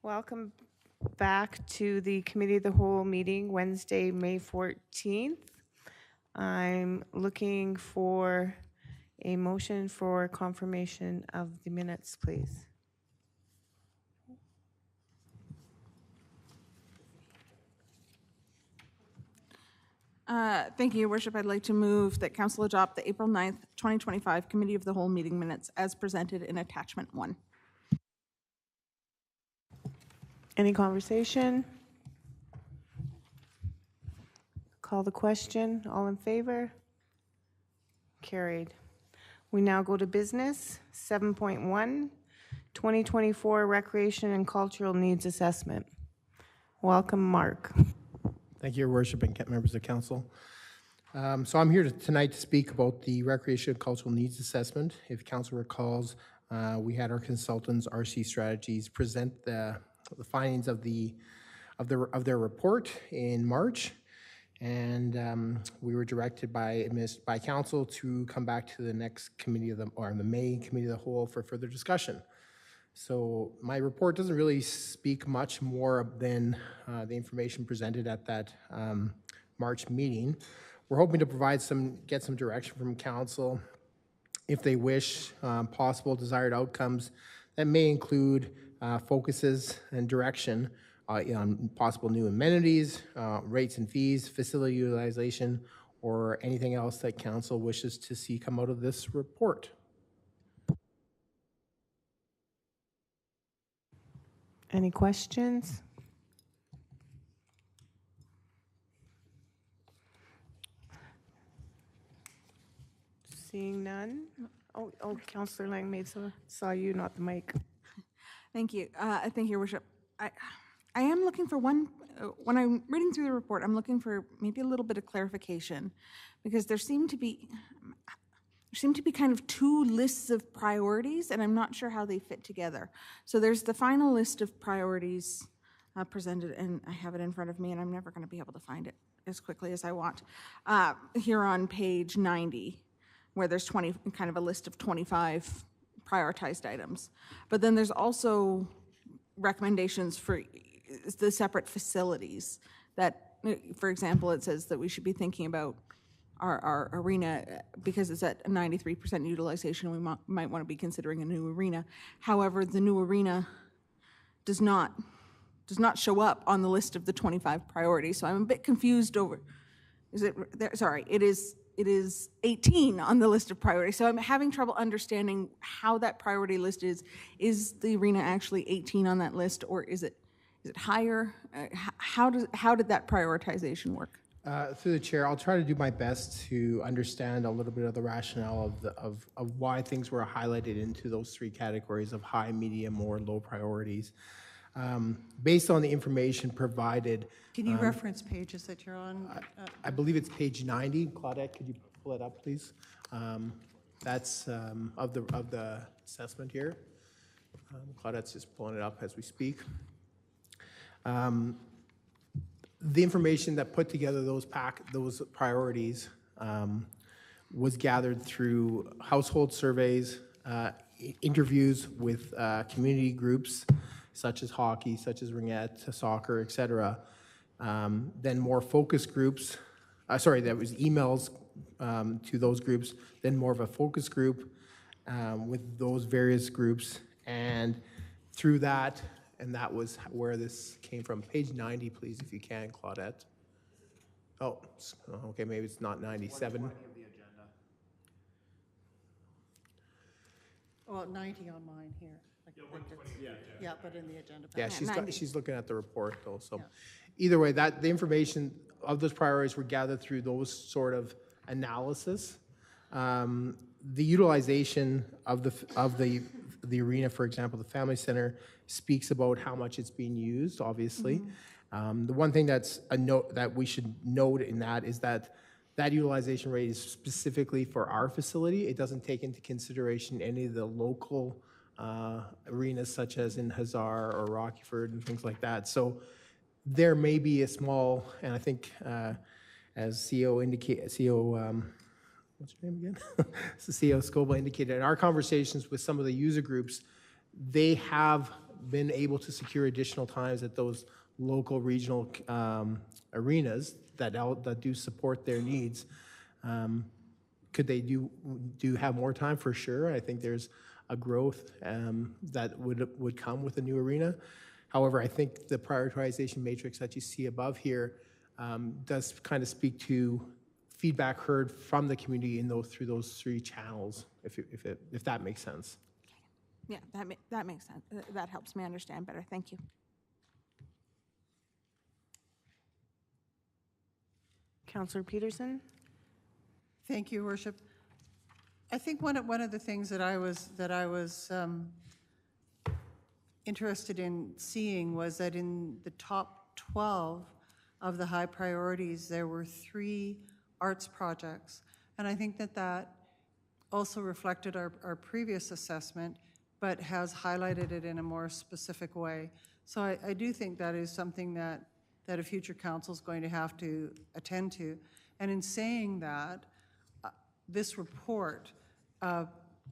Welcome back to the Committee of the Whole meeting, Wednesday, May 14th. I'm looking for a motion for confirmation of the minutes, please. Thank you, Your Worship. I'd like to move that Council adopt the April 9th, 2025 Committee of the Whole meeting minutes as presented in Attachment 1. Any conversation? Call the question. All in favor? Carried. We now go to business. 7.1, 2024 Recreation and Cultural Needs Assessment. Welcome, Mark. Thank you, Your Worship, and members of council. So I'm here tonight to speak about the Recreation and Cultural Needs Assessment. If council recalls, we had our consultants, RC Strategies, present the findings of their report in March, and we were directed by council to come back to the next committee of the May Committee of the Whole for further discussion. So my report doesn't really speak much more than the information presented at that March meeting. We're hoping to get some direction from council if they wish, possible desired outcomes that may include focuses and direction on possible new amenities, rates and fees, facility utilization, or anything else that council wishes to see come out of this report. Any questions? Seeing none. Oh, Councillor Lang saw you, not the mic. Thank you. Thank you, Your Worship. I am looking for one, when I'm reading through the report, I'm looking for maybe a little bit of clarification, because there seem to be kind of two lists of priorities, and I'm not sure how they fit together. So there's the final list of priorities presented, and I have it in front of me, and I'm never going to be able to find it as quickly as I want. Here on page 90, where there's kind of a list of 25 prioritized items. But then there's also recommendations for the separate facilities that, for example, it says that we should be thinking about our arena, because it's at 93% utilization, we might want to be considering a new arena. However, the new arena does not show up on the list of the 25 priorities. So I'm a bit confused over, is it there? Sorry, it is 18 on the list of priorities. So I'm having trouble understanding how that priority list is. Is the arena actually 18 on that list, or is it higher? How did that prioritization work? Through the chair, I'll try to do my best to understand a little bit of the rationale of why things were highlighted into those three categories of high, medium, or low priorities. Based on the information provided. Can you reference pages that you're on? I believe it's page 90. Claudette, could you pull it up, please? That's of the assessment here. Claudette's just pulling it up as we speak. The information that put together those priorities was gathered through household surveys, interviews with community groups such as hockey, such as ringette, soccer, etc. Then more focus groups. That was emails to those groups. Then more of a focus group with those various groups, and through that. And that was where this came from. Page 90, please, if you can, Claudette. Oh, okay, maybe it's not 97. Well, 90 on mine here. Yeah, but in the agenda. Yeah, packet. she's looking at the report, though. So Yeah. either way, the information of those priorities were gathered through those sort of analysis. The utilization of the arena, for example, the Family Center, speaks about how much it's being used, obviously. The one thing that's a note that we should note in that is that utilization rate is specifically for our facility. It doesn't take into consideration any of the local arenas, such as in Hazard or Rockyford and things like that. So there may be a small, and I think as CEO what's your name again? CEO Scoble indicated in our conversations with some of the user groups, they have been able to secure additional times at those local regional arenas that do support their needs. Could they do have more time? For sure. I think there's a growth that would come with a new arena. However, I think the prioritization matrix that you see above here does kind of speak to feedback heard from the community through those three channels, if that makes sense. Yeah, that makes sense. That helps me understand better. Thank you. Councillor Peterson? Thank you, Worship. I think one of the things that I was interested in seeing was that in the top 12 of the high priorities, there were 3 arts projects. And I think that also reflected our previous assessment, but has highlighted it in a more specific way. So I do think that is something that a future council is going to have to attend to. And in saying that, this report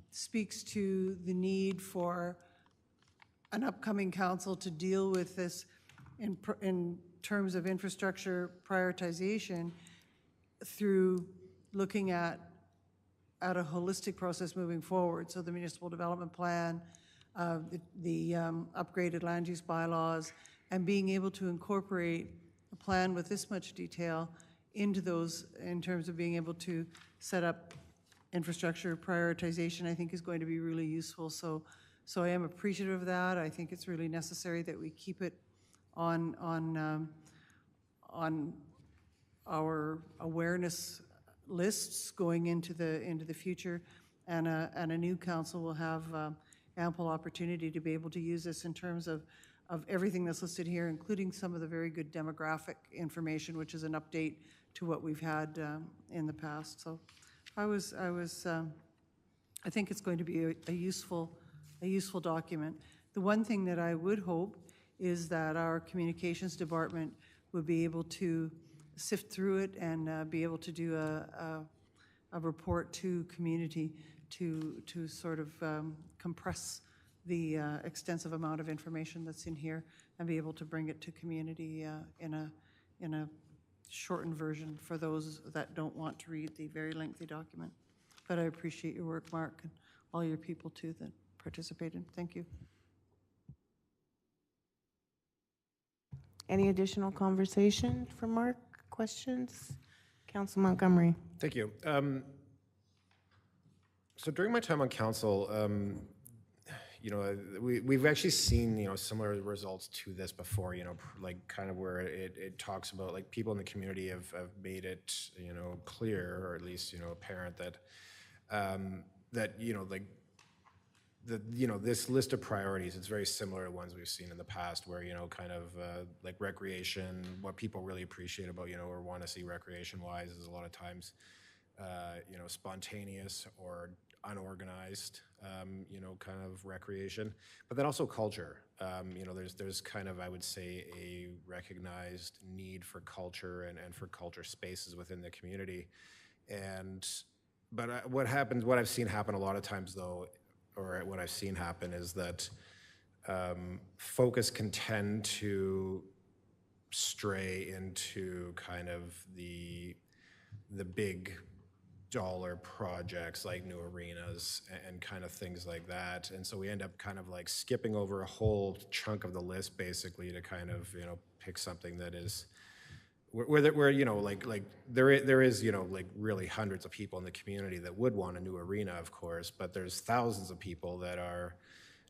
speaks to the need for an upcoming council to deal with this in terms of infrastructure prioritization through looking at a holistic process moving forward. So the municipal development plan, the upgraded land use bylaws, and being able to incorporate a plan with this much detail into those in terms of being able to set up infrastructure prioritization, I think is going to be really useful. So I am appreciative of that. I think it's really necessary that we keep it on our awareness lists going into the future, and a new council will have ample opportunity to be able to use this in terms of everything that's listed here, including some of the very good demographic information, which is an update to what we've had in the past. So I think it's going to be a useful document. The one thing that I would hope is that our communications department would be able to sift through it and be able to do a report to community to sort of compress the extensive amount of information that's in here and be able to bring it to community in a shortened version for those that don't want to read the very lengthy document. But I appreciate your work, Mark, and all your people too that participated. Thank you. Any additional conversation for Mark? Questions? Council Montgomery. Thank you. So during my time on council, we've actually seen, similar results to this before, like kind of where it talks about like people in the community have made it, clear, or at least, apparent that, this list of priorities, it's very similar to ones we've seen in the past where, kind of like recreation, what people really appreciate about, or want to see recreation-wise is a lot of times, spontaneous or unorganized, kind of recreation, but then also culture. There's kind of, I would say, a recognized need for culture and for culture spaces within the community. But what I've seen happen a lot of times though, or what I've seen happen is that focus can tend to stray into kind of the big dollar projects like new arenas and kind of things like that. And so we end up kind of like skipping over a whole chunk of the list basically to kind of, pick something that is where there is, like really hundreds of people in the community that would want a new arena, of course, but there's thousands of people that are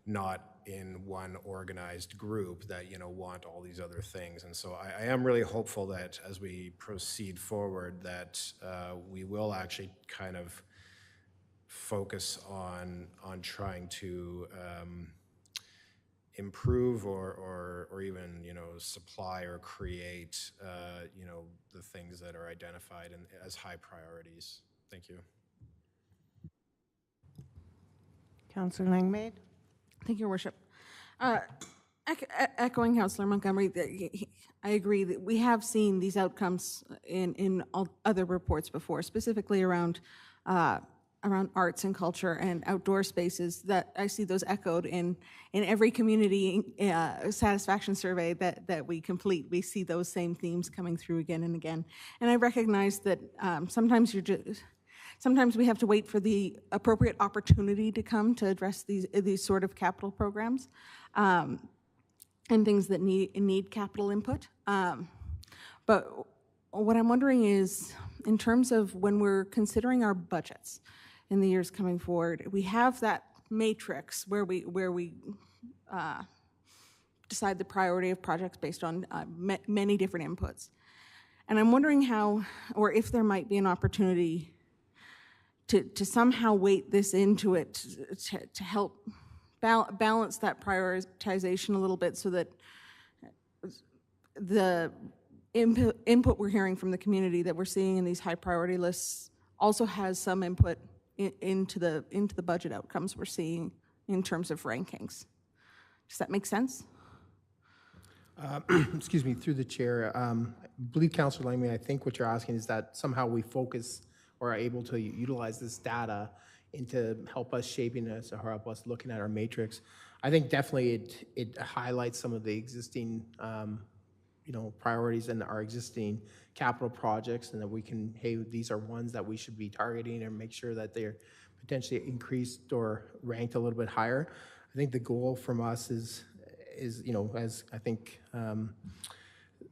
not in one organized group that, want all these other things. And so I am really hopeful that as we proceed forward that we will actually kind of focus on trying to improve or even, supply or create, the things that are identified as high priorities. Thank you. Councillor Langmaid. Thank you, Your Worship. Echoing Councillor Montgomery, I agree that we have seen these outcomes in all other reports before, specifically around arts and culture and outdoor spaces, that I see those echoed in every community satisfaction survey that we complete. We see those same themes coming through again and again. And I recognize that sometimes sometimes we have to wait for the appropriate opportunity to come to address these sort of capital programs and things that need capital input. But what I'm wondering is, in terms of when we're considering our budgets in the years coming forward, we have that matrix where we decide the priority of projects based on many different inputs. And I'm wondering how, or if there might be an opportunity to somehow weight this into it to help balance that prioritization a little bit, so that the input we're hearing from the community that we're seeing in these high priority lists also has some input into the budget outcomes we're seeing in terms of rankings. Does that make sense? Excuse me, through the chair. I believe, Councilor Langmaid, I think what you're asking is that somehow we focus or are able to utilize this data into help us shaping us or help us looking at our matrix. I think definitely it highlights some of the existing priorities in our existing capital projects, and that we can, hey, these are ones that we should be targeting and make sure that they're potentially increased or ranked a little bit higher. I think the goal from us is as I think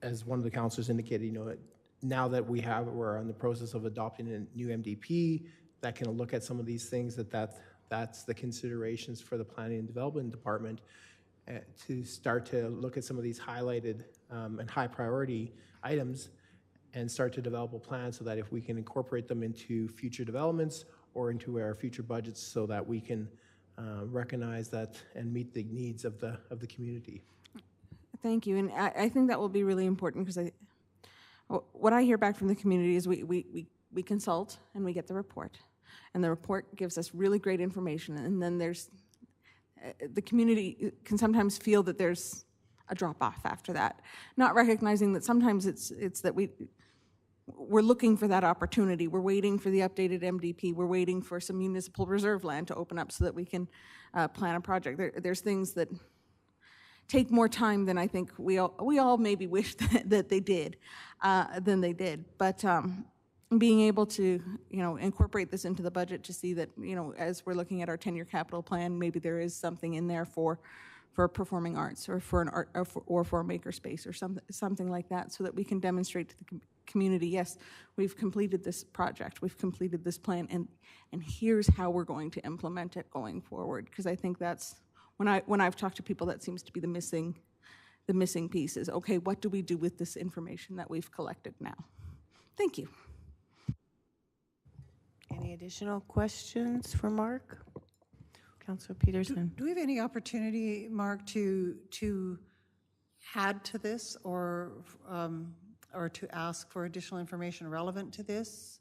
as one of the councilors indicated, now that we're in the process of adopting a new MDP that can look at some of these things, that's the considerations for the planning and development department to start to look at some of these highlighted and high priority items and start to develop a plan so that if we can incorporate them into future developments or into our future budgets, so that we can recognize that and meet the needs of the community. Thank you, and I think that will be really important, because what I hear back from the community is we consult and we get the report, and the report gives us really great information, and then the community can sometimes feel that there's a drop-off after that, not recognizing that sometimes it's that we're looking for that opportunity. We're waiting for the updated MDP. We're waiting for some municipal reserve land to open up so that we can plan a project. There's things that take more time than I think we all maybe wish that they did, than they did. But being able to, incorporate this into the budget to see that, as we're looking at our 10-year capital plan, maybe there is something in there for performing arts or for an art or for a makerspace or something like that, so that we can demonstrate to the community, yes, we've completed this project, we've completed this plan, and here's how we're going to implement it going forward. Because I think that's when I've talked to people, that seems to be the missing piece is, okay, what do we do with this information that we've collected now? Thank you. Any additional questions for Mark? Councilor Peterson. Do we have any opportunity, Mark, to add to this or to ask for additional information relevant to this?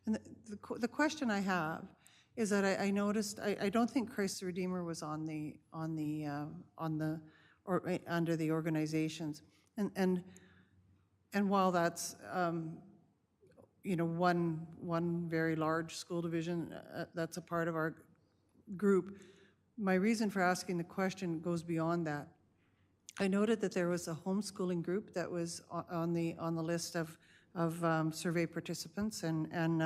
And the question I have is that I noticed, I don't think Christ the Redeemer was under the organizations, and while that's one very large school division that's a part of our group, my reason for asking the question goes beyond that. I noted that there was a homeschooling group that was on the list of survey participants and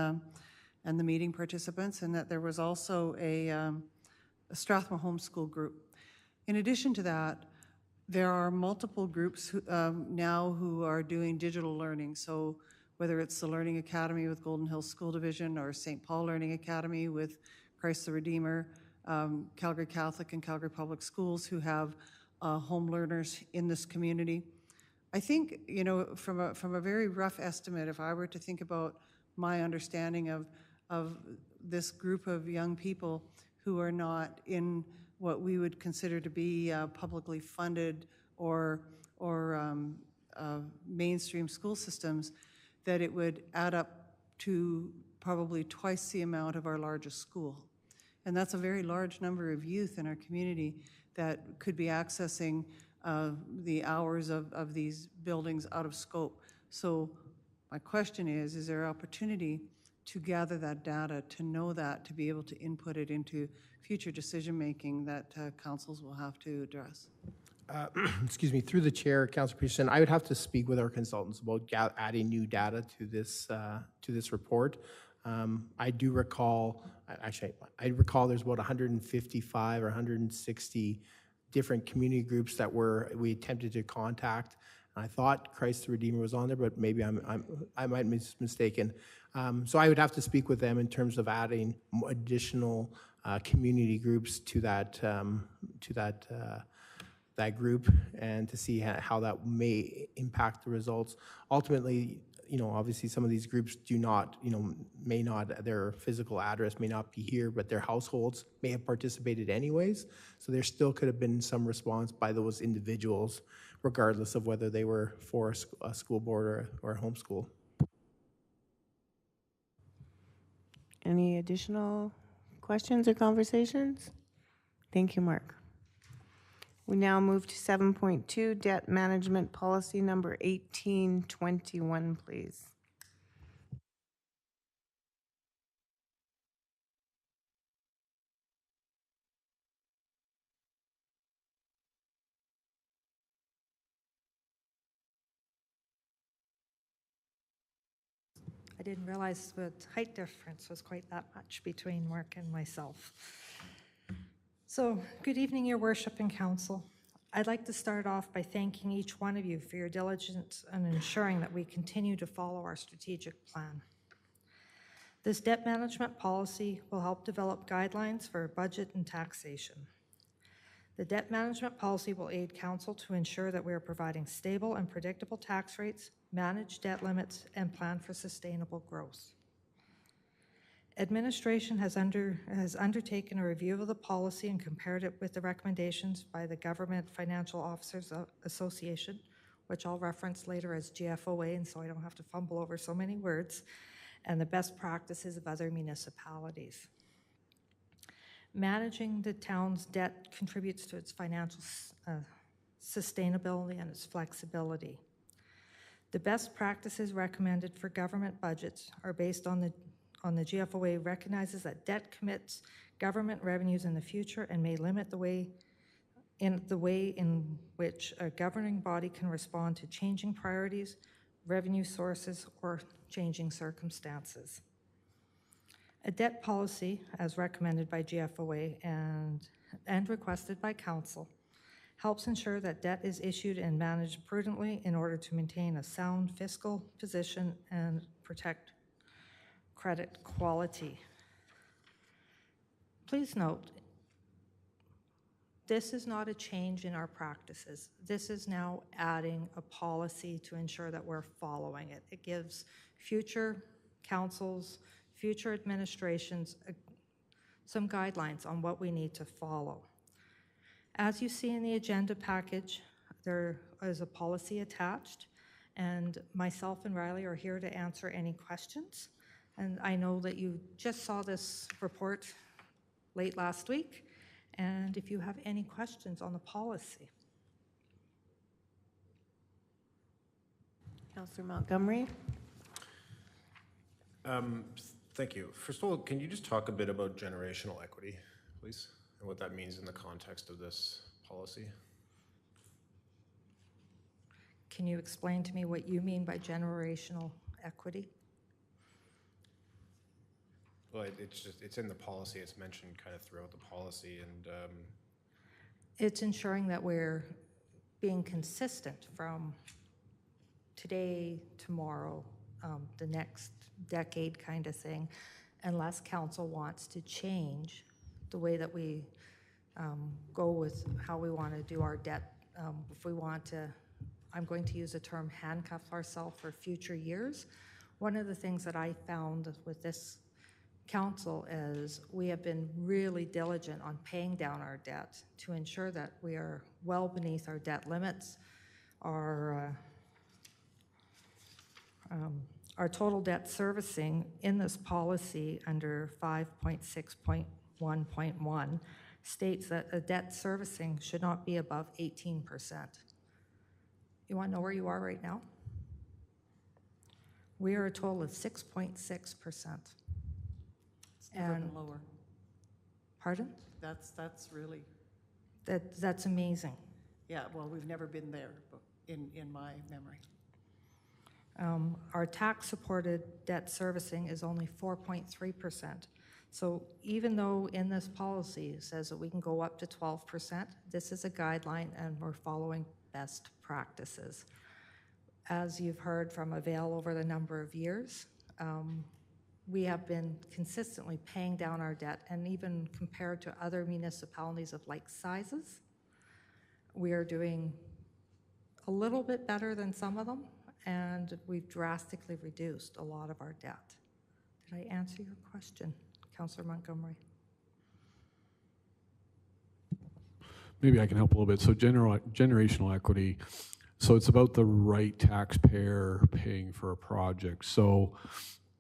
the meeting participants, and that there was also a Strathmore homeschool group. In addition to that, there are multiple groups now who are doing digital learning. So whether it's the Learning Academy with Golden Hills School Division or St. Paul Learning Academy with Christ the Redeemer, Calgary Catholic and Calgary Public Schools who have home learners in this community. I think, from a very rough estimate, if I were to think about my understanding of this group of young people who are not in what we would consider to be publicly funded or mainstream school systems, that it would add up to probably twice the amount of our largest school. And that's a very large number of youth in our community that could be accessing the hours of these buildings out of scope. So my question is there opportunity to gather that data, to know that, to be able to input it into future decision-making that councils will have to address. Excuse me, through the chair, Councilor Peterson, I would have to speak with our consultants about adding new data to this report. I do recall, actually, I recall there's about 155 or 160 different community groups that we attempted to contact. I thought Christ the Redeemer was on there, but maybe I might be mistaken. So I would have to speak with them in terms of adding additional community groups to that group and to see how that may impact the results. Ultimately, obviously some of these groups do not, may not, their physical address may not be here, but their households may have participated anyways. So there still could have been some response by those individuals, regardless of whether they were for a school board or a homeschool. Any additional questions or conversations? Thank you, Mark. We now move to 7.2, debt management policy number 1821, please. I didn't realize the height difference was quite that much between Mark and myself. So, good evening, Your Worship and Council. I'd like to start off by thanking each one of you for your diligence in ensuring that we continue to follow our strategic plan. This debt management policy will help develop guidelines for budget and taxation. The debt management policy will aid Council to ensure that we are providing stable and predictable tax rates, manage debt limits, and plan for sustainable growth. Administration has undertaken a review of the policy and compared it with the recommendations by the Government Financial Officers Association, which I'll reference later as GFOA, and so I don't have to fumble over so many words, and the best practices of other municipalities. Managing the town's debt contributes to its financial sustainability and its flexibility. The best practices recommended for government budgets are based on the GFOA recognizes that debt commits government revenues in the future and may limit the way in which a governing body can respond to changing priorities, revenue sources, or changing circumstances. A debt policy, as recommended by GFOA and requested by Council, helps ensure that debt is issued and managed prudently in order to maintain a sound fiscal position and protect credit quality. Please note, this is not a change in our practices. This is now adding a policy to ensure that we're following it. It gives future councils, future administrations some guidelines on what we need to follow. As you see in the agenda package, there is a policy attached, and myself and Riley are here to answer any questions. And I know that you just saw this report late last week, and if you have any questions on the policy. Councillor Montgomery. Thank you. First of all, can you just talk a bit about generational equity, please, and what that means in the context of this policy? Can you explain to me what you mean by generational equity? Well, it's in the policy. It's mentioned kind of throughout the policy, and It's ensuring that we're being consistent from today, tomorrow, the next decade kind of thing, unless council wants to change the way that we go with how we want to do our debt. If we want to, I'm going to use the term handcuff ourselves for future years. One of the things that I found with this council is we have been really diligent on paying down our debt to ensure that we are well beneath our debt limits. Our total debt servicing in this policy under 5.6.1.1 states that a debt servicing should not be above 18%. You want to know where you are right now? We are a total of 6.6%. It's never been And- lower. Pardon? That's really, That's amazing. yeah, well, we've never been there but in my memory. Our tax-supported debt servicing is only 4.3%. So even though in this policy it says that we can go up to 12%, this is a guideline and we're following best practices. As you've heard from Avail over the number of years, we have been consistently paying down our debt, and even compared to other municipalities of like sizes, we are doing a little bit better than some of them, and we've drastically reduced a lot of our debt. Did I answer your question, Councillor Montgomery? Maybe I can help a little bit. So generational equity, so it's about the right taxpayer paying for a project. So,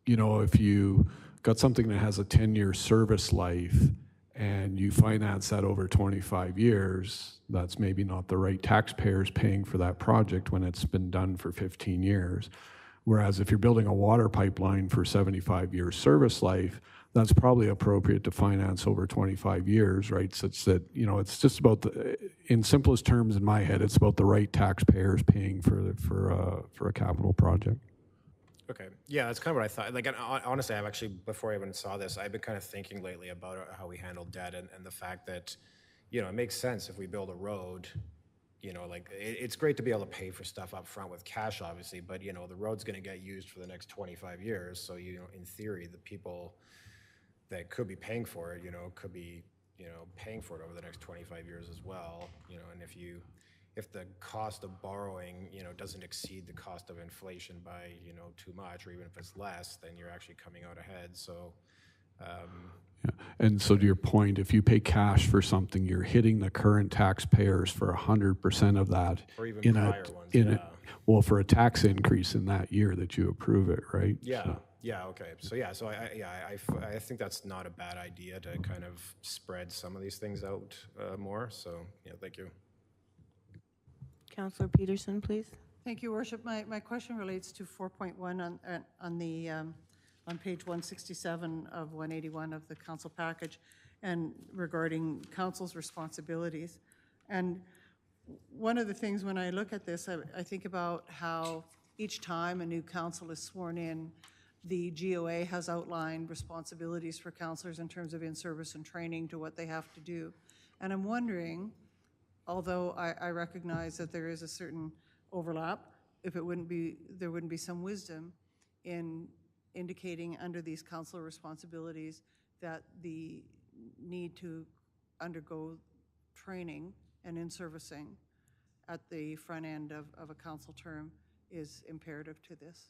you know, if you got something that has a 10-year service life and you finance that over 25 years, that's maybe not the right taxpayers paying for that project when it's been done for 15 years. Whereas if you're building a water pipeline for 75 years service life, that's probably appropriate to finance over 25 years, right? Such that, you know, it's just about in simplest terms in my head, it's about the right taxpayers paying for a capital project. Okay, yeah, that's kind of what I thought. Like, and honestly, I've actually, before I even saw this, I've been kind of thinking lately about how we handle debt and the fact that, you know, it makes sense if we build a road, you know, like, it's great to be able to pay for stuff up front with cash, obviously, but, you know, the road's going to get used for the next 25 years. So, you know, in theory, the people that could be paying for it, you know, could be, you know, paying for it over the next 25 years as well, you know, and if the cost of borrowing, you know, doesn't exceed the cost of inflation by, you know, too much, or even if it's less, then you're actually coming out ahead. So, Yeah. And so to your point, if you pay cash for something, you're hitting the current taxpayers for 100% of that. or even in prior a, ones, in yeah. well, for a tax increase in that year that you approve it, right? Yeah, So- yeah, okay. So yeah, so I think that's not a bad idea to kind of spread some of these things out more. So yeah, thank you. Councillor Peterson, please. Thank you, Worship. My question relates to 4.1 on page 167 of 181 of the council package, and regarding council's responsibilities. And one of the things when I look at this, I think about how each time a new council is sworn in, the GOA has outlined responsibilities for councillors in terms of in-service and training to what they have to do. And I'm wondering, although I recognize that there is a certain overlap, if there wouldn't be some wisdom in indicating under these council responsibilities that the need to undergo training and in-servicing at the front end of a council term is imperative to this.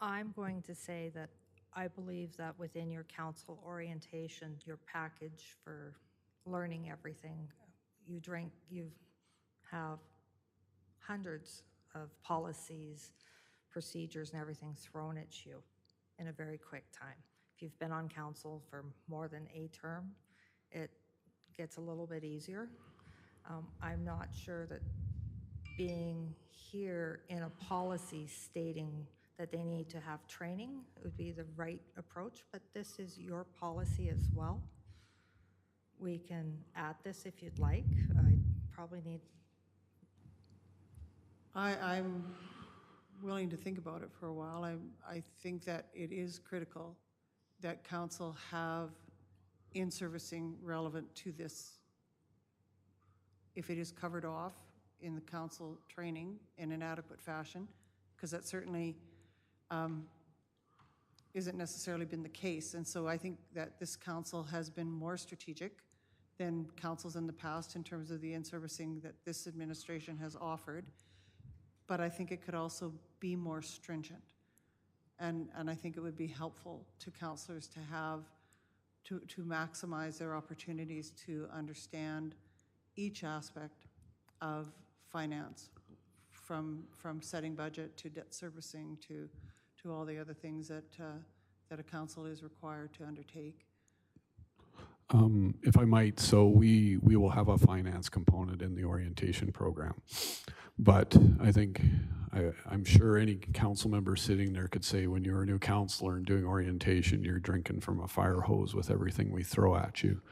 I'm going to say that I believe that within your council orientation, your package for learning everything, you have hundreds of policies, procedures, and everything thrown at you in a very quick time. If you've been on council for more than a term, it gets a little bit easier. I'm not sure that being here in a policy stating that they need to have training would be the right approach, but this is your policy as well. We can add this if you'd like. I probably need. I'm willing to think about it for a while. I think that it is critical that council have in-servicing relevant to this. If it is covered off in the council training in an adequate fashion, because that certainly isn't necessarily been the case. And so I think that this council has been more strategic than councils in the past in terms of the in-servicing that this administration has offered. But I think it could also be more stringent. And I think it would be helpful to councillors to have, to maximize their opportunities to understand each aspect of finance, from setting budget to debt servicing to all the other things that a council is required to undertake. If I might, so we will have a finance component in the orientation program. But I think, I'm sure any council member sitting there could say when you're a new councilor and doing orientation, you're drinking from a fire hose with everything we throw at you.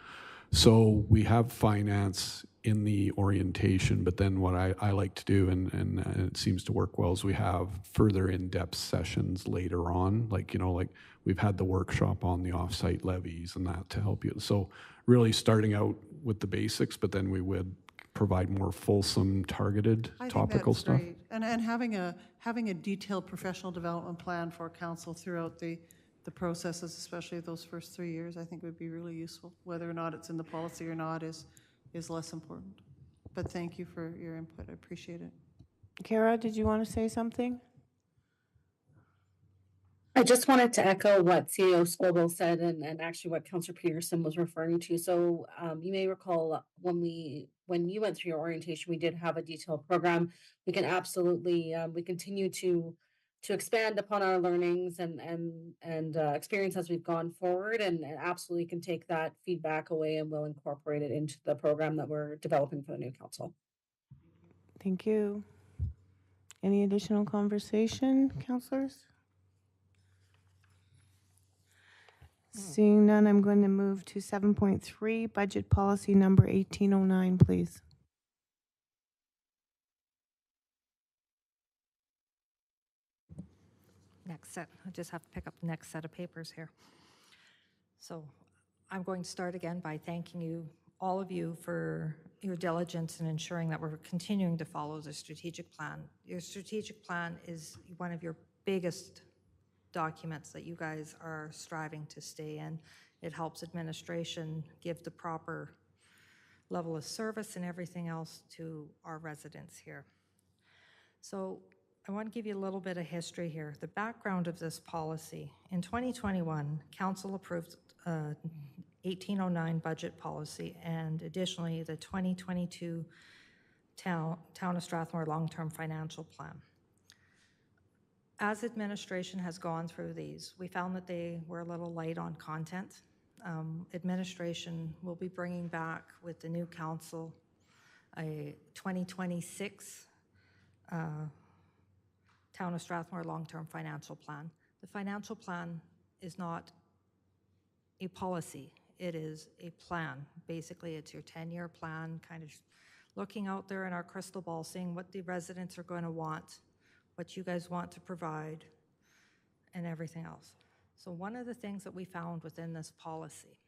So we have finance in the orientation, but then what I like to do, and it seems to work well, is we have further in-depth sessions later on, like, like we've had the workshop on the offsite levies and that to help you. So really starting out with the basics, but then we would provide more fulsome, targeted I think topical that's stuff. great. And having a detailed professional development plan for council throughout the processes, especially those first 3 years, I think would be really useful. Whether or not it's in the policy or not is less important. But thank you for your input. I appreciate it. Kara, did you want to say something? I just wanted to echo what CEO Scobel said and actually what Councillor Peterson was referring to. So you may recall when you went through your orientation, we did have a detailed program. We can absolutely we continue to expand upon our learnings and experience as we've gone forward, and absolutely can take that feedback away and we'll incorporate it into the program that we're developing for the new council. Thank you. Any additional conversation, councilors? Seeing none, I'm going to move to 7.3, budget policy number 1809, please. Next set, I just have to pick up the next set of papers here. So I'm going to start again by thanking you, all of you, for your diligence in ensuring that we're continuing to follow the strategic plan. Your strategic plan is one of your biggest documents that you guys are striving to stay in. It helps administration give the proper level of service and everything else to our residents here. So I want to give you a little bit of history here. The background of this policy. In 2021, Council approved 1809 budget policy and additionally the 2022 Town of Strathmore Long-Term Financial Plan. As administration has gone through these, we found that they were a little light on content. Administration will be bringing back with the new council a 2026 Town of Strathmore Long-Term Financial Plan. The financial plan is not a policy, it is a plan. Basically, it's your 10-year plan, kind of looking out there in our crystal ball, seeing what the residents are going to want, what you guys want to provide, and everything else. So one of the things that we found within this policy,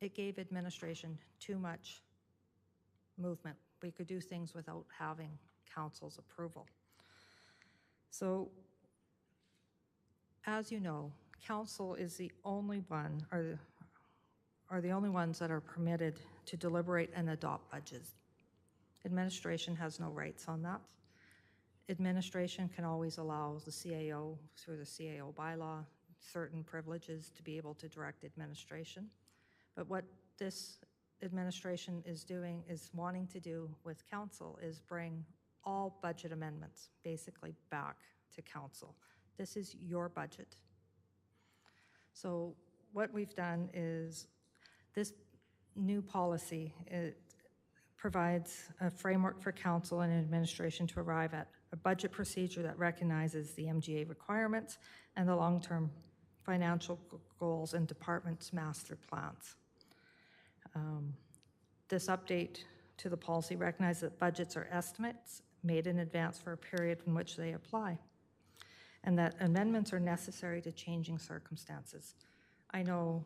it gave administration too much movement. We could do things without having council's approval. So, as you know, council is the only one, are the only ones that are permitted to deliberate and adopt budgets. Administration has no rights on that. Administration can always allow the CAO, through the CAO bylaw, certain privileges to be able to direct administration. But what this administration is doing, is wanting to do with council, is bring all budget amendments basically back to council. This is your budget. So what we've done is this new policy, it provides a framework for council and administration to arrive at a budget procedure that recognizes the MGA requirements and the long-term financial goals and departments' master plans. This update to the policy recognizes that budgets are estimates made in advance for a period in which they apply, and that amendments are necessary to changing circumstances. I know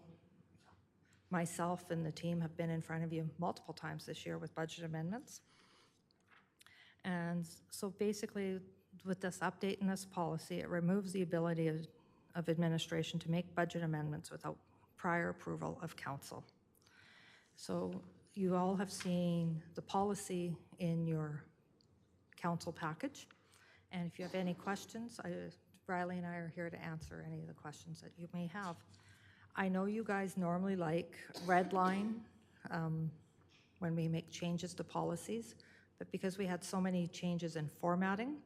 myself and the team have been in front of you multiple times this year with budget amendments. And so basically, with this update in this policy, it removes the ability of administration to make budget amendments without prior approval of council. So you all have seen the policy in your council package. And if you have any questions, Riley and I are here to answer any of the questions that you may have. I know you guys normally like red line when we make changes to policies, but because we had so many changes in formatting,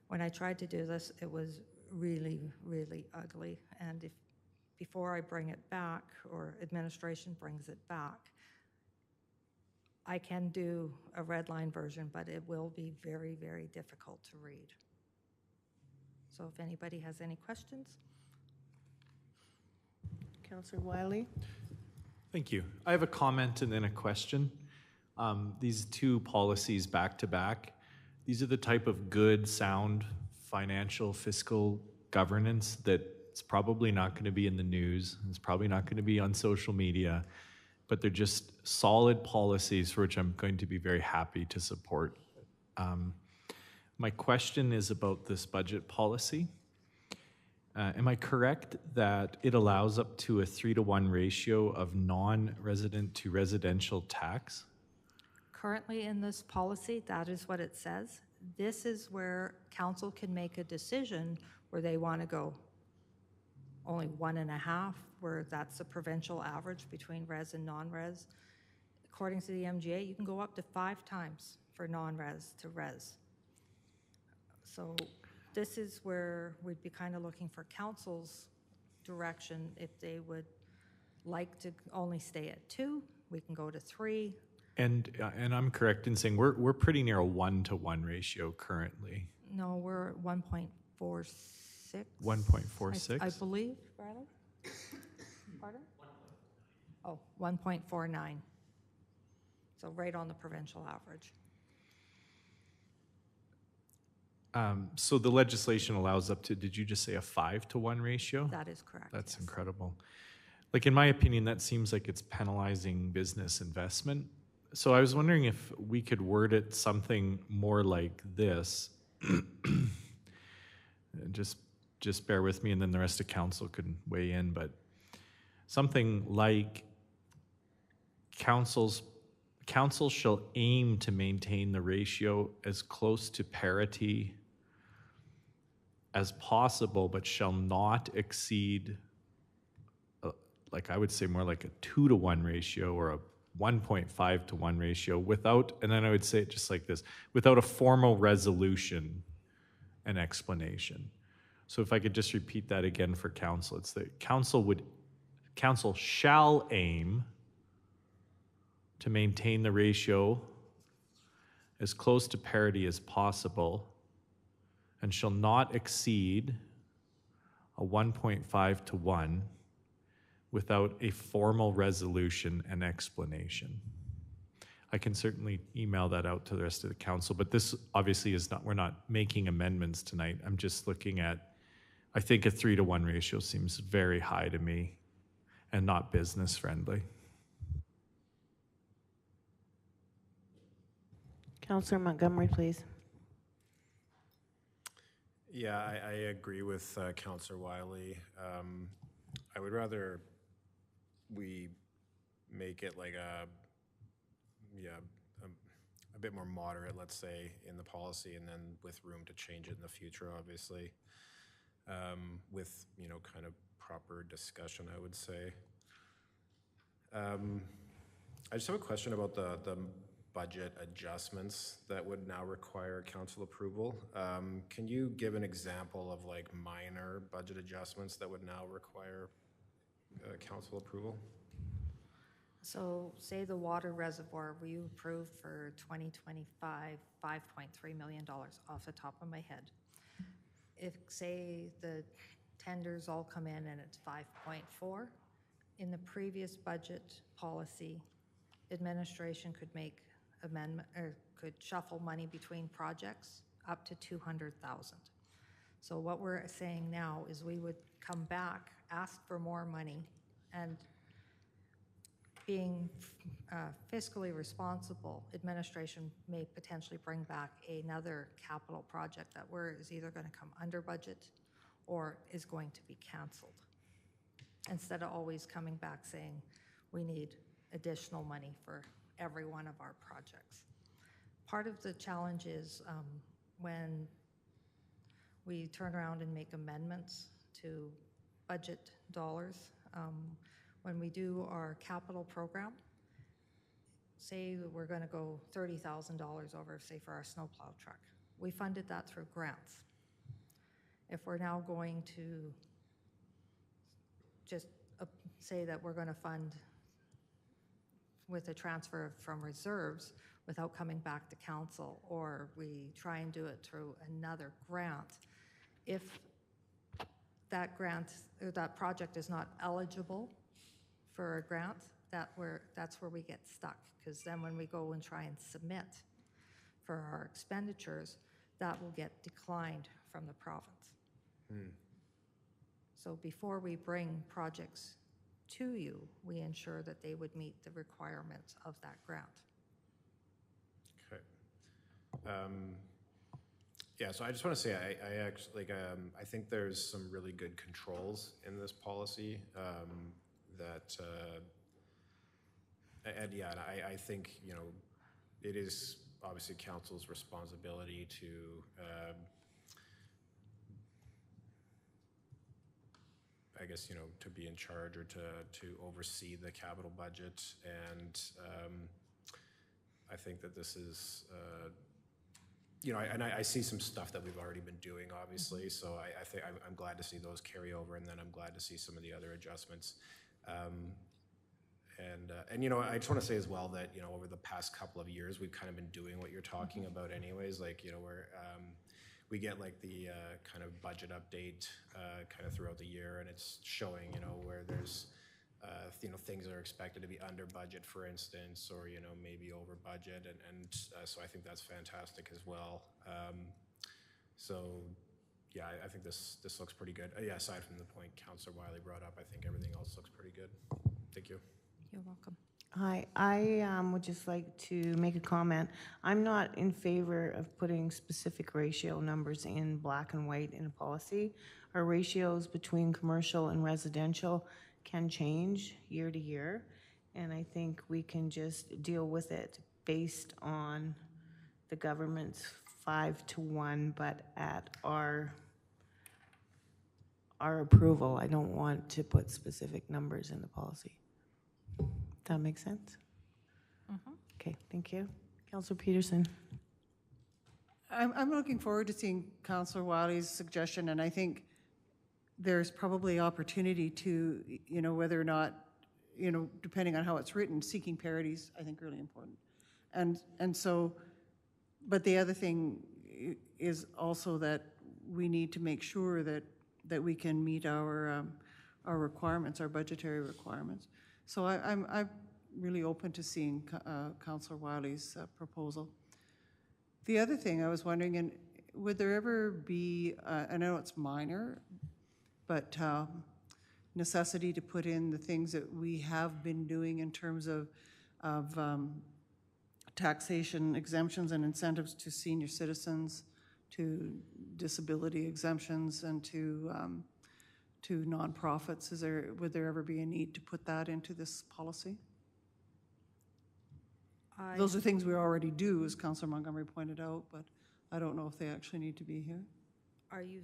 when I tried to do this, it was really, really ugly. And if before I bring it back, or administration brings it back, I can do a red line version, but it will be very, very difficult to read. So if anybody has any questions? Counselor Wiley? Thank you. I have a comment and then a question. These two policies back to back, these are the type of good, sound financial, fiscal governance that it's probably not going to be in the news. It's probably not going to be on social media, but they're just solid policies for which I'm going to be very happy to support. My question is about this budget policy. Am I correct that it allows up to a 3-to-1 ratio of non-resident to residential tax? Currently in this policy, that is what it says. This is where council can make a decision where they want to go only 1.5, where that's the provincial average between res and non-res. According to the MGA, you can go up to 5 times for non-res to res. So this is where we'd be kind of looking for council's direction. If they would like to only stay at 2, we can go to 3. And I'm correct in saying we're pretty near a 1-to-1 ratio currently. No, we're at 1.46. 1.46? I believe, Bradley? Pardon? 1.49. Oh, 1.49. So right on the provincial average. So the legislation allows up to, did you just say a 5-to-1 ratio? That is correct. That's yes. incredible. Like, in my opinion, that seems like it's penalizing business investment. So I was wondering if we could word it something more like this. Just bear with me, and then the rest of council can weigh in, but something like council shall aim to maintain the ratio as close to parity as possible, but shall not exceed, like I would say more like a 2-to-1 ratio or a 1.5-to-1 ratio without, and then I would say it just like this, without a formal resolution and explanation. So if I could just repeat that again for council, it's that council shall aim to maintain the ratio as close to parity as possible and shall not exceed a 1.5-to-1 without a formal resolution and explanation. I can certainly email that out to the rest of the council, but this obviously is not, we're not making amendments tonight. I'm just looking at, I think a 3-to-1 ratio seems very high to me and not business friendly. Counselor Montgomery, please. Yeah, I agree with Counselor Wiley. I would rather we make it like a bit more moderate, let's say, in the policy, and then with room to change it in the future, obviously, with, you know, kind of proper discussion, I would say. I just have a question about the budget adjustments that would now require council approval. Can you give an example of like minor budget adjustments that would now require council approval? So say the water reservoir, we approved for 2025, $5.3 million off the top of my head. If, say, the tenders all come in and it's 5.4, in the previous budget policy, administration could make amendment, or could shuffle money between projects up to 200,000. So what we're saying now is we would come back, ask for more money, and being fiscally responsible, administration may potentially bring back another capital project that is either going to come under budget or is going to be canceled, instead of always coming back saying we need additional money for every one of our projects. Part of the challenge is when we turn around and make amendments to budget dollars, when we do our capital program, say that we're going to go $30,000 over, say, for our snowplow truck. We funded that through grants. If we're now going to just say that we're going to fund with a transfer from reserves without coming back to council, or we try and do it through another grant. If that grant, or that project is not eligible for a grant, that's where we get stuck. Because then when we go and try and submit for our expenditures, that will get declined from the province. So before we bring projects to you, we ensure that they would meet the requirements of that grant. Okay. Yeah, so I just want to say, I actually, I think there's some really good controls in this policy that, and yeah, and I think, you know, it is obviously council's responsibility to, I guess, you know, to be in charge or to oversee the capital budget. And I think that this is, you know, I see some stuff that we've already been doing, obviously. So I think I'm glad to see those carry over, and then I'm glad to see some of the other adjustments. And you know, I just want to say as well that, you know, over the past couple of years, we've kind of been doing what you're talking about anyways. Like, you know, we get like the kind of budget update kind of throughout the year, and it's showing, you know, where there's, you know, things that are expected to be under budget, for instance, or, you know, maybe over budget. And so I think that's fantastic as well. So yeah, I think this looks pretty good. Yeah, aside from the point Councillor Wiley brought up, I think everything else looks pretty good. Thank you. You're welcome. Hi, I would just like to make a comment. I'm not in favor of putting specific ratio numbers in black and white in a policy. Our ratios between commercial and residential can change year to year, and I think we can just deal with it based on the government's 5-to-1, but at our approval. I don't want to put specific numbers in the policy. That makes sense? Okay, thank you. Councillor Peterson. I'm looking forward to seeing Councillor Wiley's suggestion, and I think there's probably opportunity to, you know, whether or not, you know, depending on how it's written, seeking parities, I think, really important. And so, but the other thing is also that we need to make sure that we can meet our requirements, our budgetary requirements. So I'm really open to seeing Councillor Wiley's proposal. The other thing I was wondering, and would there ever be, I know it's minor, but necessity to put in the things that we have been doing in terms of taxation exemptions and incentives to senior citizens, to disability exemptions, and to nonprofits? Would there ever be a need to put that into this policy? Those are things we already do, as Councillor Montgomery pointed out, but I don't know if they actually need to be here. Are you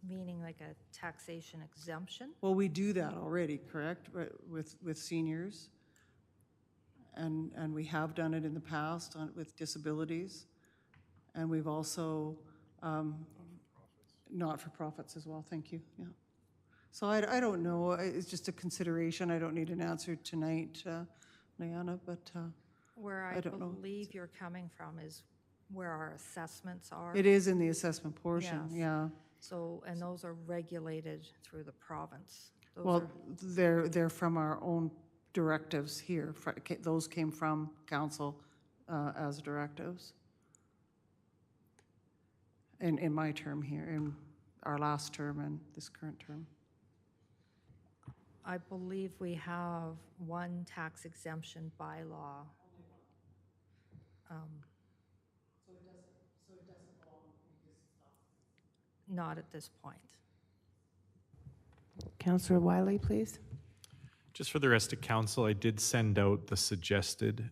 meaning like a taxation exemption? Well, we do that already, correct, with seniors? And we have done it in the past with disabilities. And we've also, not-for-profits as well, thank you, yeah. So I don't know, it's just a consideration. I don't need an answer tonight, Liana, but Where I don't know. believe you're coming from is where our assessments are. It is in the assessment portion, Yes. yeah. So, and those are regulated through the province. Those Well, are- they're from our own directives here. Those came from council as directives. In my term here, in our last term and this current term. I believe we have one tax exemption bylaw. Not at this point. Councillor Wiley, please. Just for the rest of council, I did send out the suggested,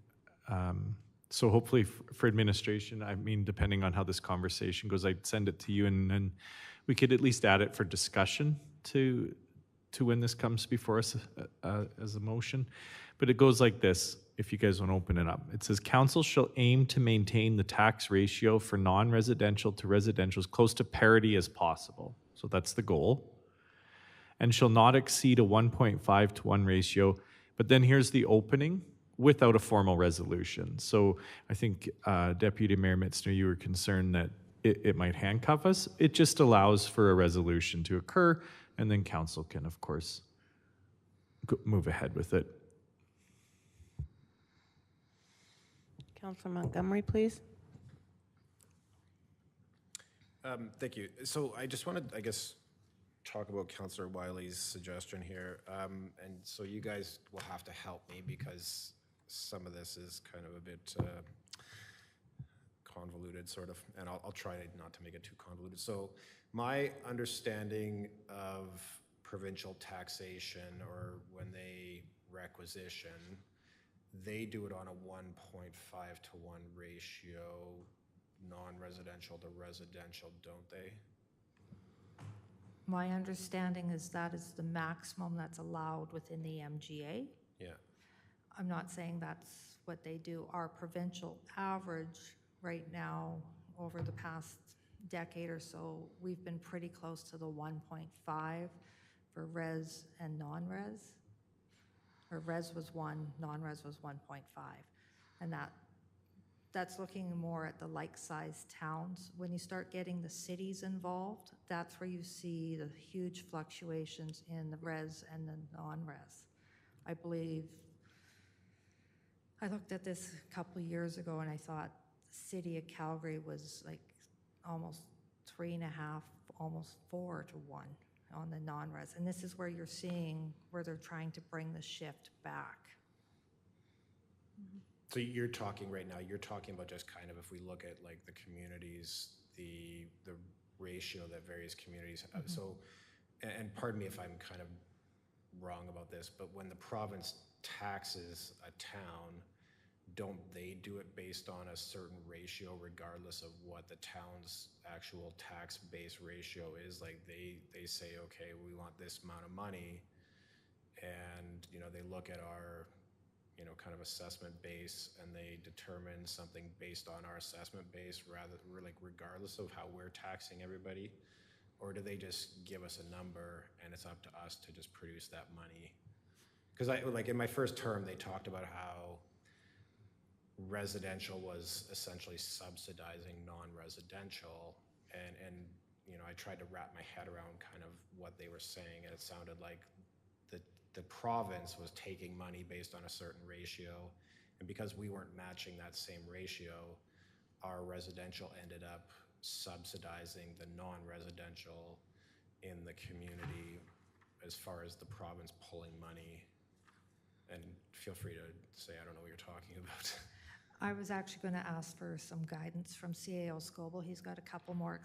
so hopefully for administration, I mean, depending on how this conversation goes, I'd send it to you, and then we could at least add it for discussion to when this comes before us as a motion. But it goes like this, if you guys want to open it up. It says, council shall aim to maintain the tax ratio for non-residential to residential as close to parity as possible. So that's the goal. and shall not exceed a 1.5 to 1 ratio. But then here's the opening without a formal resolution. So I think Deputy Mayor Mitzner, you were concerned that it might handcuff us. It just allows for a resolution to occur, and then council can, of course, move ahead with it. Councillor Montgomery, please. Thank you. So I just wanted, I guess, talk about Councillor Wiley's suggestion here. And so you guys will have to help me because some of this is kind of a bit convoluted, sort of, and I'll try not to make it too convoluted. So my understanding of provincial taxation, or when they requisition, they do it on a 1.5 to 1 ratio, non-residential to residential, don't they? My understanding is that is the maximum that's allowed within the MGA. Yeah. I'm not saying that's what they do. Our provincial average right now, over the past decade or so, we've been pretty close to the 1.5 for res and non-res. Or res was 1, non-res was 1.5. And that's looking more at the like-sized towns. When you start getting the cities involved, that's where you see the huge fluctuations in the res and the non-res. I believe, I looked at this a couple of years ago and I thought the city of Calgary was like almost 3.5, almost 4 to 1 on the non-res. And this is where you're seeing where they're trying to bring the shift back. So you're talking right now, you're talking about just kind of, if we look at like the communities, the ratio that various communities have. So, and pardon me if I'm kind of wrong about this, but when the province taxes a town, don't they do it based on a certain ratio regardless of what the town's actual tax base ratio is? Like they say, okay, we want this amount of money, and you know, they look at our, you know, kind of assessment base, and they determine something based on our assessment base, rather like regardless of how we're taxing everybody? Or do they just give us a number and it's up to us to just produce that money? Because I, like in my first term, they talked about how residential was essentially subsidizing non-residential, and you know, I tried to wrap my head around kind of what they were saying, and it sounded like the province was taking money based on a certain ratio, and because we weren't matching that same ratio, our residential ended up subsidizing the non-residential in the community as far as the province pulling money. And feel free to say, I don't know what you're talking about. I was actually going to ask for some guidance from CAO Scoble. He's got a couple more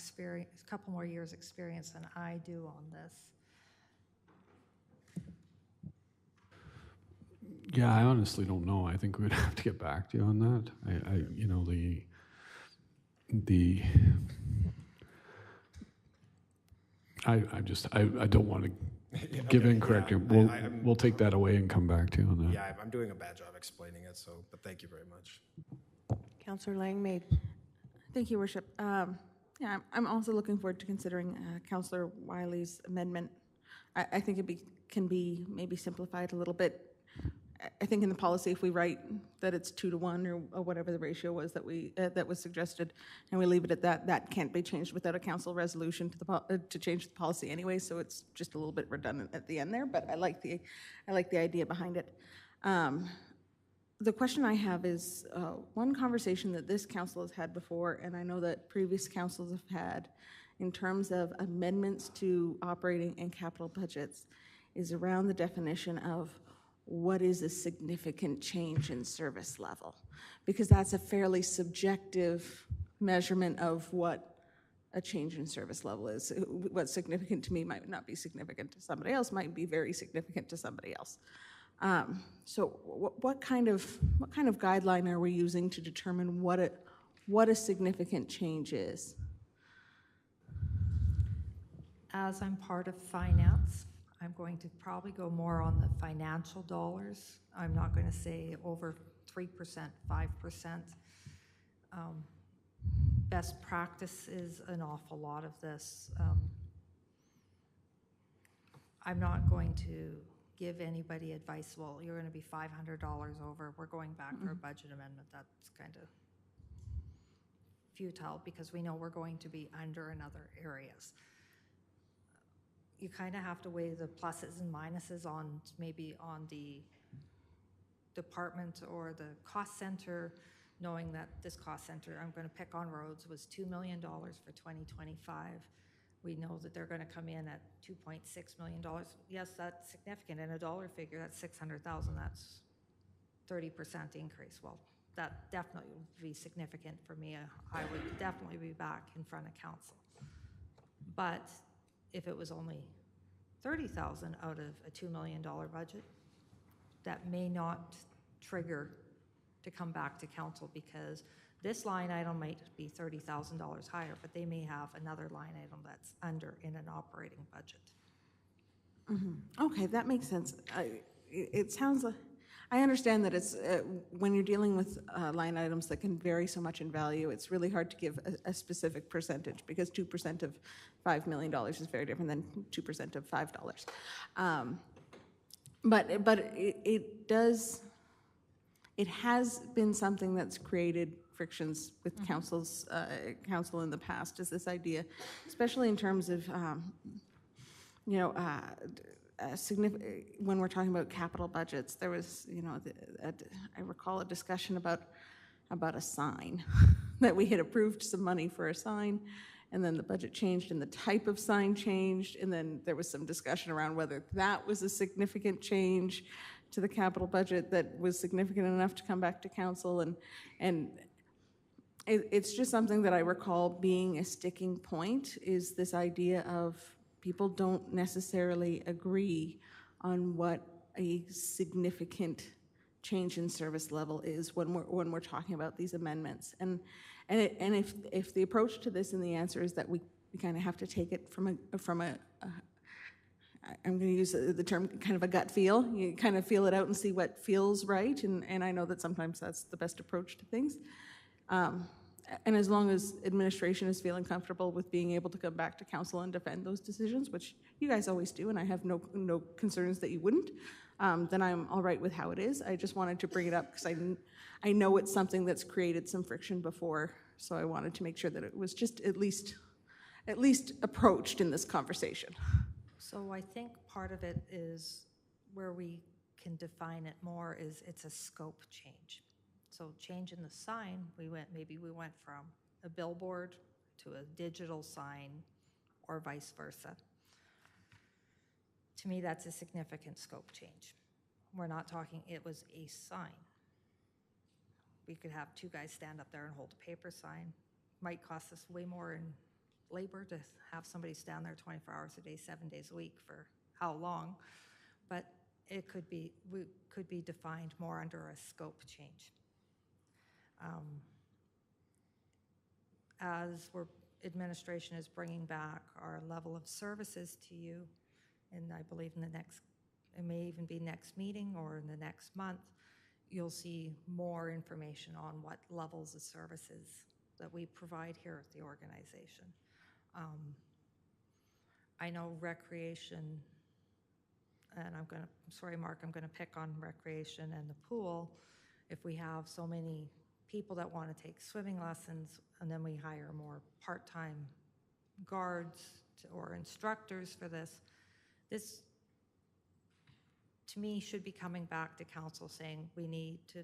years experience than I do on this. Yeah, I honestly don't know. I think we would have to get back to you on that. You know, I don't want to give incorrect. We'll take that away and come back to you on that. Yeah, I'm doing a bad job explaining it, so, but thank you very much. Councillor Langmaid. Thank you, Worship. Yeah, I'm also looking forward to considering Councillor Wiley's amendment. I think it can be maybe simplified a little bit. I think in the policy, if we write that it's 2 to 1 or whatever the ratio was that was suggested, and we leave it at that, that can't be changed without a council resolution to change the policy anyway. So it's just a little bit redundant at the end there. But I like the idea behind it. The question I have is one conversation that this council has had before, and I know that previous councils have had, in terms of amendments to operating and capital budgets, is around the definition of what is a significant change in service level, because that's a fairly subjective measurement of what a change in service level is. What's significant to me might not be significant to somebody else, might be very significant to somebody else. So what kind of guideline are we using to determine what a significant change is? As I'm part of finance, I'm going to probably go more on the financial dollars. I'm not going to say over 3%, 5%. Best practice is an awful lot of this. I'm not going to give anybody advice, well, you're going to be $500 over, we're going back for a budget amendment. That's kind of futile because we know we're going to be under in other areas. You kind of have to weigh the pluses and minuses on maybe on the department or the cost center, knowing that this cost center, I'm going to pick on roads, was $2 million for 2025. We know that they're going to come in at $2.6 million. Yes, that's significant. In a dollar figure, that's $600,000. That's 30% increase. Well, that definitely would be significant for me. I would definitely be back in front of council. But if it was only $30,000 out of a $2 million budget, that may not trigger to come back to council because this line item might be $30,000 higher, but they may have another line item that's under in an operating budget. Okay, that makes sense. It sounds like, I understand that it's, when you're dealing with line items that can vary so much in value, it's really hard to give a specific percentage because 2% of $5 million is very different than 2% of $5. But it does, it has been something that's created frictions with council in the past, is this idea, especially in terms of, when we're talking about capital budgets, there was, I recall a discussion about a sign, that we had approved some money for a sign, and then the budget changed and the type of sign changed, and then there was some discussion around whether that was a significant change to the capital budget that was significant enough to come back to council, and it's just something that I recall being a sticking point, is this idea of people don't necessarily agree on what a significant change in service level is when we're talking about these amendments. And if the approach to this and the answer is that we kind of have to take it from a I'm going to use the term kind of a gut feel. You kind of feel it out and see what feels right, and I know that sometimes that's the best approach to things. And as long as administration is feeling comfortable with being able to come back to council and defend those decisions, which you guys always do, and I have no concerns that you wouldn't, then I'm all right with how it is. I just wanted to bring it up because I know it's something that's created some friction before, so I wanted to make sure that it was just at least approached in this conversation. So I think part of it is where we can define it more is it's a scope change. So change in the sign, we went from a billboard to a digital sign or vice versa. To me, that's a significant scope change. We're not talking, it was a sign. We could have two guys stand up there and hold a paper sign. Might cost us way more in labor to have somebody stand there 24 hours a day, 7 days a week for how long, but it could be defined more under a scope change. As administration is bringing back our level of services to you, and I believe it may even be next meeting or in the next month, you'll see more information on what levels of services that we provide here at the organization. I know recreation, and sorry, Mark, I'm going to pick on recreation and the pool. If we have so many people that want to take swimming lessons, and then we hire more part-time guards or instructors for this, to me, should be coming back to council saying we need to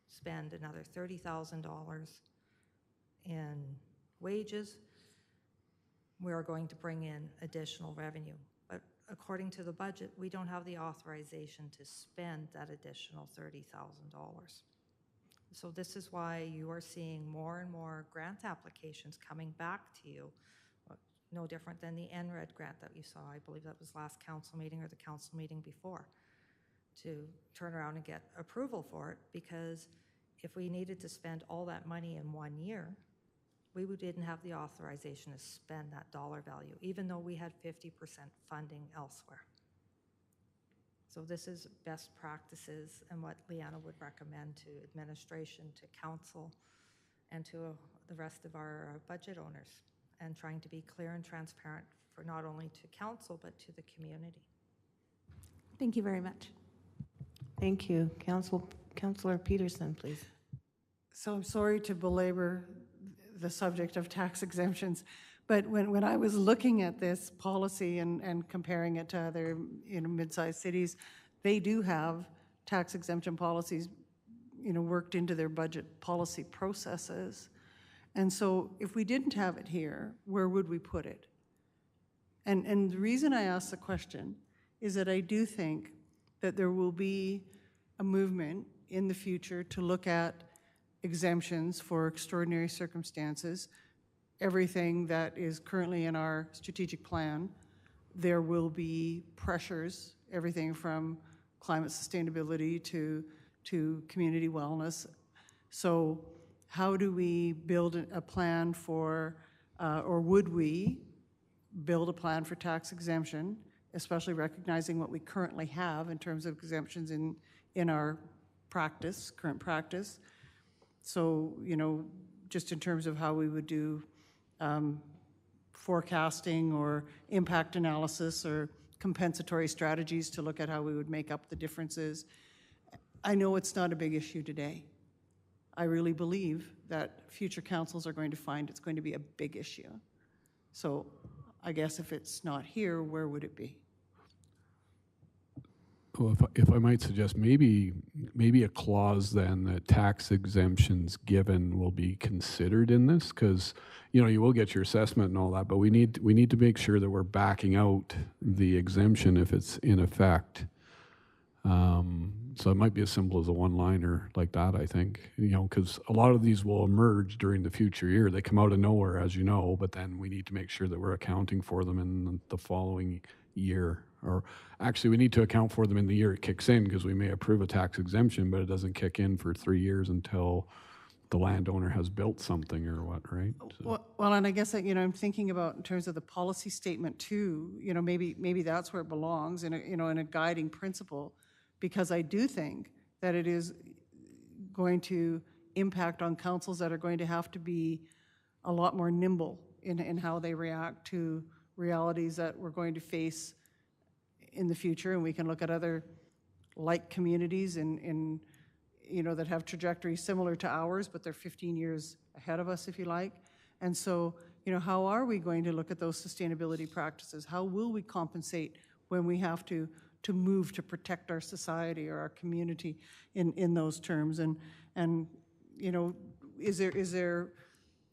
spend another $30,000 in wages. We are going to bring in additional revenue. But according to the budget, we don't have the authorization to spend that additional $30,000. So this is why you are seeing more and more grant applications coming back to you. No different than the NRED grant that you saw. I believe that was last council meeting or the council meeting before, to turn around and get approval for it, because if we needed to spend all that money in 1 year, we didn't have the authorization to spend that dollar value, even though we had 50% funding elsewhere. So this is best practices and what Leanna would recommend to administration, to council, and to the rest of our budget owners, and trying to be clear and transparent for not only to council, but to the community. Thank you very much. Thank you. Councillor Peterson, please. So I'm sorry to belabor the subject of tax exemptions, but when I was looking at this policy and comparing it to other, mid-sized cities, they do have tax exemption policies, worked into their budget policy processes. And so if we didn't have it here, where would we put it? And the reason I ask the question is that I do think that there will be a movement in the future to look at exemptions for extraordinary circumstances. Everything that is currently in our strategic plan, there will be pressures, everything from climate sustainability to community wellness. So how do we build a plan for, or would we build a plan for tax exemption, especially recognizing what we currently have in terms of exemptions in our practice, current practice? So, just in terms of how we would do forecasting or impact analysis or compensatory strategies to look at how we would make up the differences. I know it's not a big issue today. I really believe that future councils are going to find it's going to be a big issue. So I guess if it's not here, where would it be? Well, if I might suggest, maybe a clause then that tax exemptions given will be considered in this, because you will get your assessment and all that, but we need to make sure that we're backing out the exemption if it's in effect. So it might be as simple as a one-liner like that, I think, because a lot of these will emerge during the future year. They come out of nowhere, as you know, but then we need to make sure that we're accounting for them in the following year. Or actually, we need to account for them in the year it kicks in, because we may approve a tax exemption, but it doesn't kick in for 3 years until the landowner has built something or what, right? So. Well, and I guess that, I'm thinking about in terms of the policy statement too, maybe that's where it belongs in a guiding principle, because I do think that it is going to impact on councils that are going to have to be a lot more nimble in how they react to realities that we're going to face in the future. And we can look at other like communities in that have trajectories similar to ours, but they're 15 years ahead of us, if you like. And so, how are we going to look at those sustainability practices? How will we compensate when we have to move to protect our society or our community in those terms? And is there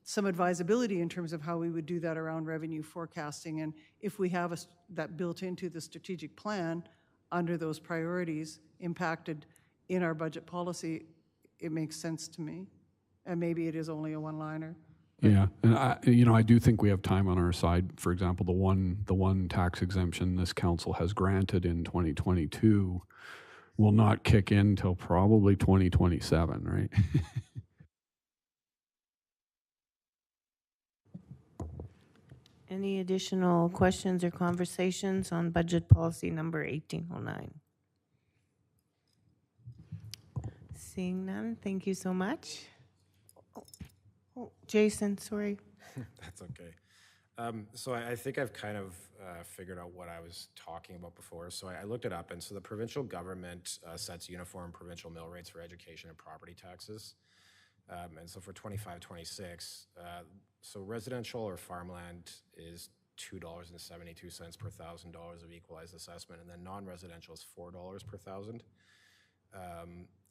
some advisability in terms of how we would do that around revenue forecasting? And if we have that built into the strategic plan under those priorities impacted in our budget policy, it makes sense to me. And maybe it is only a one-liner. Yeah, and I do think we have time on our side. For example, the one tax exemption this council has granted in 2022 will not kick in till probably 2027, right? Any additional questions or conversations on budget policy number 1809? Seeing none, thank you so much. Oh, Jason, sorry. That's okay. So I think I've kind of figured out what I was talking about before. So I looked it up, and so the provincial government sets uniform provincial mill rates for education and property taxes. And so for 25-26, so residential or farmland is $2.72 per $1,000 of equalized assessment, and then non-residential is $4 per $1,000.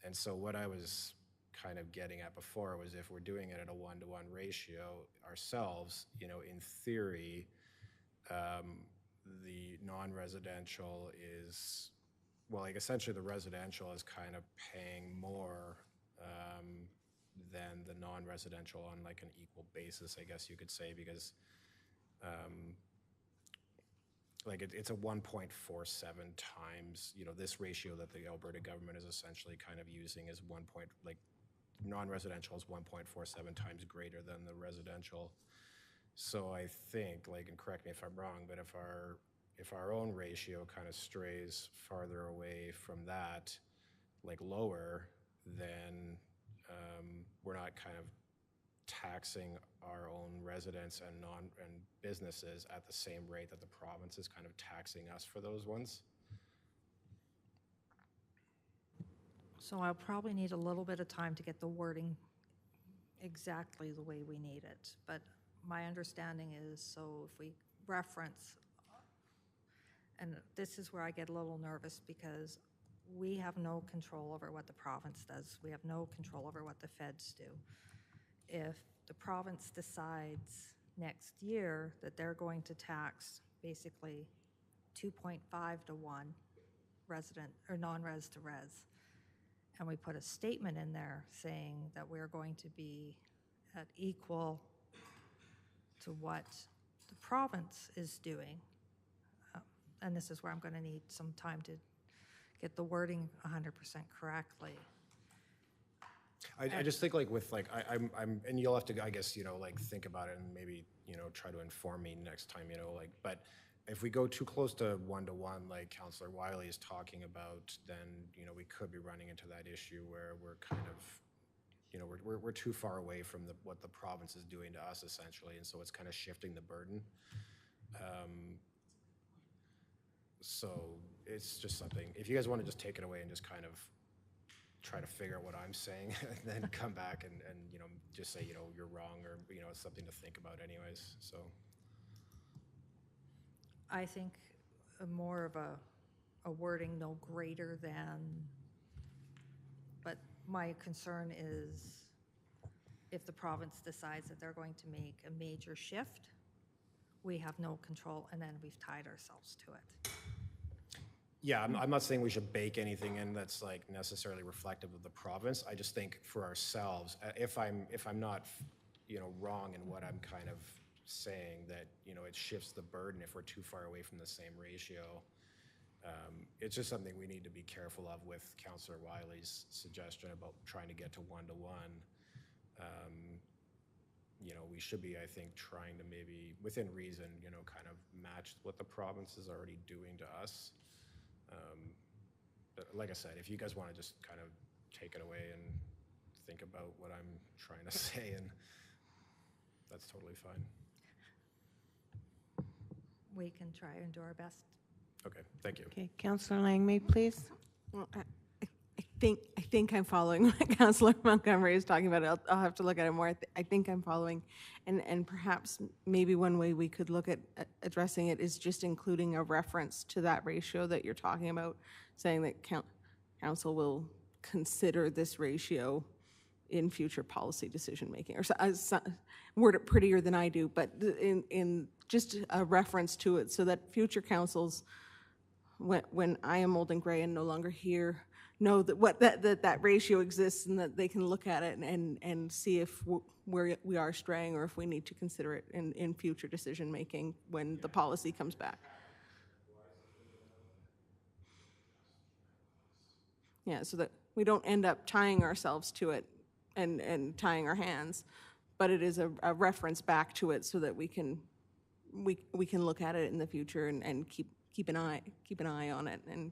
And so what I was kind of getting at before was if we're doing it at a 1-to-1 ratio ourselves, in theory, the non-residential is, well, like essentially the residential is kind of paying more than the non-residential on like an equal basis, I guess you could say, because like it's a 1.47 times, this ratio that the Alberta government is essentially kind of using is non-residential is 1.47 times greater than the residential. So I think, and correct me if I'm wrong, but if our own ratio kind of strays farther away from that, like lower, then we're not kind of taxing our own residents and businesses at the same rate that the province is kind of taxing us for those ones. So I'll probably need a little bit of time to get the wording exactly the way we need it. But my understanding is, so if we reference, and this is where I get a little nervous because we have no control over what the province does. We have no control over what the feds do. If the province decides next year that they're going to tax basically 2.5 to 1 resident or non-res to res, and we put a statement in there saying that we're going to be at equal to what the province is doing, and this is where I'm going to need some time to get the wording 100% correctly. I just think like with like, I'm, and you'll have to, I guess, you know, like think about it and maybe, you know, try to inform me next time, you know, like, but if we go too close to one, like Councillor Wiley is talking about, then, you know, we could be running into that issue where we're kind of, you know, we're too far away from what the province is doing to us essentially, and so it's kind of shifting the burden. So it's just something, if you guys want to just take it away and just kind of try to figure out what I'm saying and then come back and, you know, just say, you know, you're wrong, or, you know, it's something to think about anyways, so. I think more of a wording no greater than, but my concern is if the province decides that they're going to make a major shift, we have no control, and then we've tied ourselves to it. Yeah, I'm not saying we should bake anything in that's like necessarily reflective of the province. I just think for ourselves, if I'm not, you know, wrong in what I'm kind of saying, that, you know, it shifts the burden if we're too far away from the same ratio. It's just something we need to be careful of with Councillor Wiley's suggestion about trying to get to 1 to 1. You know, we should be, I think, trying to maybe, within reason, you know, kind of match what the province is already doing to us. But like I said, if you guys want to just kind of take it away and think about what I'm trying to say, and that's totally fine. We can try and do our best. Okay, thank you. Okay, Councillor Langmaid, please. Well, I think I'm following what Councillor Montgomery is talking about. I'll have to look at it more. I think I'm following, and perhaps maybe one way we could look at addressing it is just including a reference to that ratio that you're talking about, saying that council will consider this ratio in future policy decision making, or word it prettier than I do, but in just a reference to it, so that future councils, when I am old and gray and no longer here, know that that ratio exists, and that they can look at it and see if we are straying, or if we need to consider it in future decision making when the policy comes back. Yeah, so that we don't end up tying ourselves to it and tying our hands, but it is a reference back to it, so that we can look at it in the future and keep an eye on it. And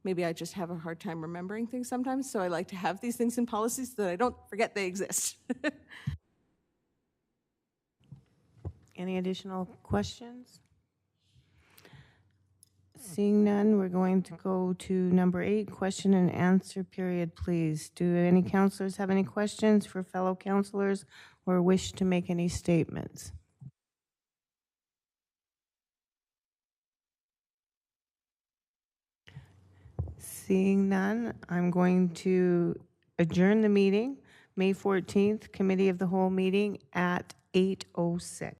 maybe I just have a hard time remembering things sometimes, so I like to have these things in policies so that I don't forget they exist. Any additional questions? Seeing none, we're going to go to number 8, question and answer period, please. Do any councilors have any questions for fellow councilors or wish to make any statements? Seeing none, I'm going to adjourn the meeting, May 14th, Committee of the Whole meeting at 8:06.